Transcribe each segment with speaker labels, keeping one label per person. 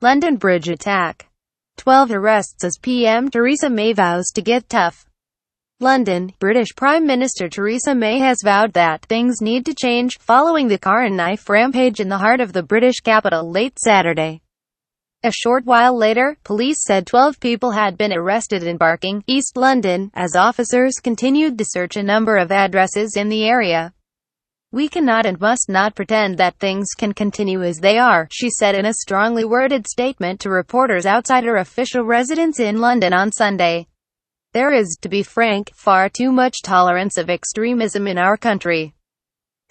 Speaker 1: London Bridge attack. 12 arrests as PM Theresa May vows to get tough. London, British Prime Minister Theresa May has vowed that things need to change, following the car and knife rampage in the heart of the British capital late Saturday. A short while later, police said 12 people had been arrested in Barking, East London, as officers continued to search a number of addresses in the area. "We cannot and must not pretend that things can continue as they are," she said in a strongly worded statement to reporters outside her official residence in London on Sunday. "There is, to be frank, far too much tolerance of extremism in our country."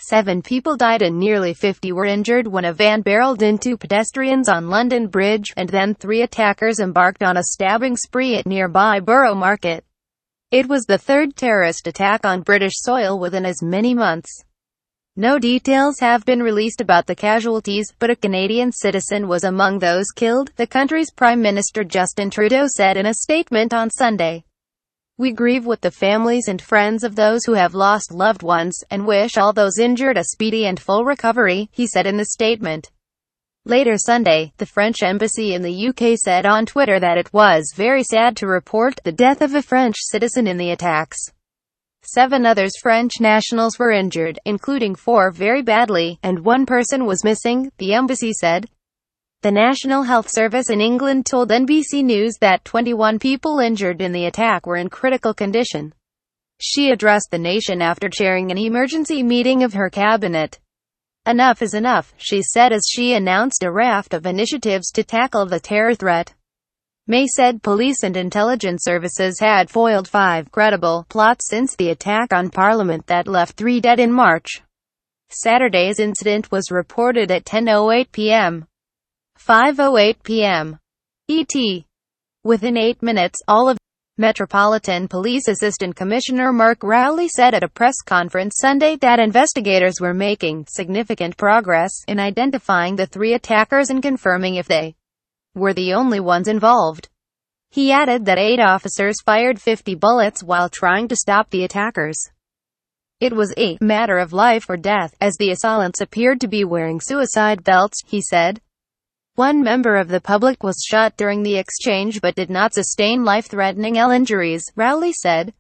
Speaker 1: 7 people died and nearly 50 were injured when a van barreled into pedestrians on London Bridge, and then 3 attackers embarked on a stabbing spree at nearby Borough Market. It was the third terrorist attack on British soil within as many months. No details have been released about the casualties, but a Canadian citizen was among those killed, the country's Prime Minister Justin Trudeau said in a statement on Sunday. "We grieve with the families and friends of those who have lost loved ones, and wish all those injured a speedy and full recovery," he said in the statement. Later Sunday, the French embassy in the UK said on Twitter that it was very sad to report the death of a French citizen in the attacks. 7 others French nationals were injured, including 4 very badly, and 1 person was missing, the embassy said. The National Health Service in England told NBC News that 21 people injured in the attack were in critical condition. She addressed the nation after chairing an emergency meeting of her cabinet. "Enough is enough," she said as she announced a raft of initiatives to tackle the terror threat. May said police and intelligence services had foiled 5 credible plots since the attack on Parliament that left 3 dead in March. Saturday's incident was reported at 10:08 p.m. 5:08 p.m. ET. Within 8 minutes, all of Metropolitan Police Assistant Commissioner Mark Rowley said at a press conference Sunday that investigators were making significant progress in identifying the 3 attackers and confirming if they were the only ones involved. He added that 8 officers fired 50 bullets while trying to stop the attackers. It was a matter of life or death, as the assailants appeared to be wearing suicide belts, he said. 1 member of the public was shot during the exchange but did not sustain life-threatening injuries, Rowley said.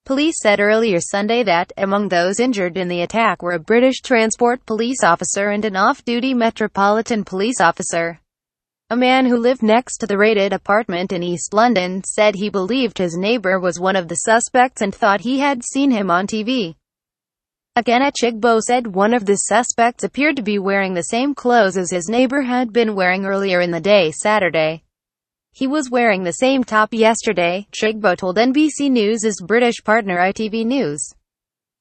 Speaker 1: Police said earlier Sunday that, among those injured in the attack were a British Transport Police officer and an off-duty Metropolitan Police officer. A man who lived next to the raided apartment in East London said he believed his neighbour was one of the suspects and thought he had seen him on TV. Again, Chigbo said one of the suspects appeared to be wearing the same clothes as his neighbor had been wearing earlier in the day Saturday. He was wearing the same top yesterday, Chigbo told NBC News' British partner ITV News.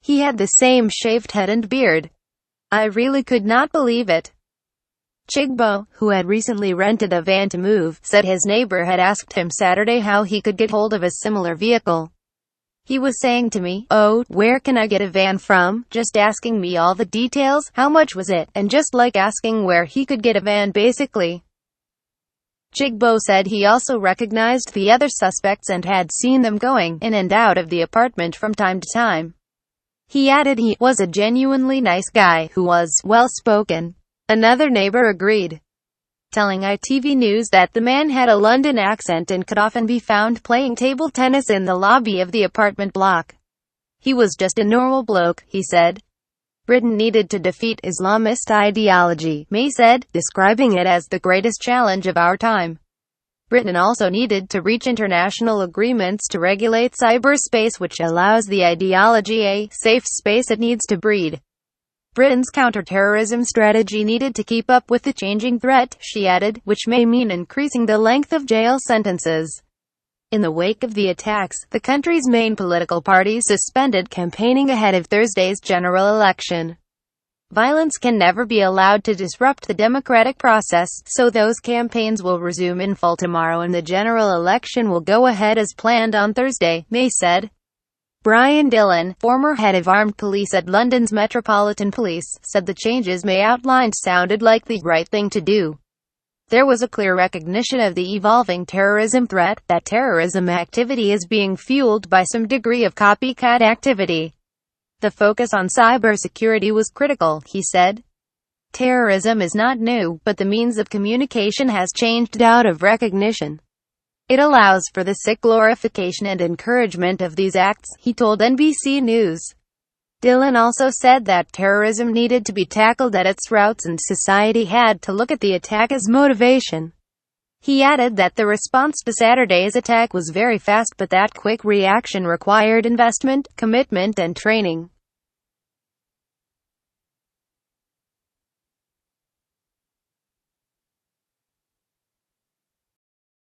Speaker 1: He had the same shaved head and beard. "I really could not believe it." Chigbo, who had recently rented a van to move, said his neighbor had asked him Saturday how he could get hold of a similar vehicle. "He was saying to me, 'Oh, where can I get a van from?' just asking me all the details, how much was it, and just like asking where he could get a van basically." Chigbo said he also recognized the other suspects and had seen them going in and out of the apartment from time to time. He added he was a genuinely nice guy who was well-spoken. Another neighbor agreed, telling ITV News that the man had a London accent and could often be found playing table tennis in the lobby of the apartment block. "He was just a normal bloke," he said. Britain needed to defeat Islamist ideology, May said, describing it as the greatest challenge of our time. Britain also needed to reach international agreements to regulate cyberspace, which allows the ideology a safe space it needs to breed. Britain's counter-terrorism strategy needed to keep up with the changing threat, she added, which may mean increasing the length of jail sentences. In the wake of the attacks, the country's main political parties suspended campaigning ahead of Thursday's general election. Violence can never be allowed to disrupt the democratic process, so those campaigns will resume in full tomorrow and the general election will go ahead as planned on Thursday, May said. Brian Dillon, former head of armed police at London's Metropolitan Police, said the changes May outlined sounded like the right thing to do. There was a clear recognition of the evolving terrorism threat, that terrorism activity is being fueled by some degree of copycat activity. The focus on cybersecurity was critical, he said. Terrorism is not new, but the means of communication has changed out of recognition. It allows for the sick glorification and encouragement of these acts, he told NBC News. Dillon also said that terrorism needed to be tackled at its roots and society had to look at the attack as motivation. He added that the response to Saturday's attack was very fast, but that quick reaction required investment, commitment and training.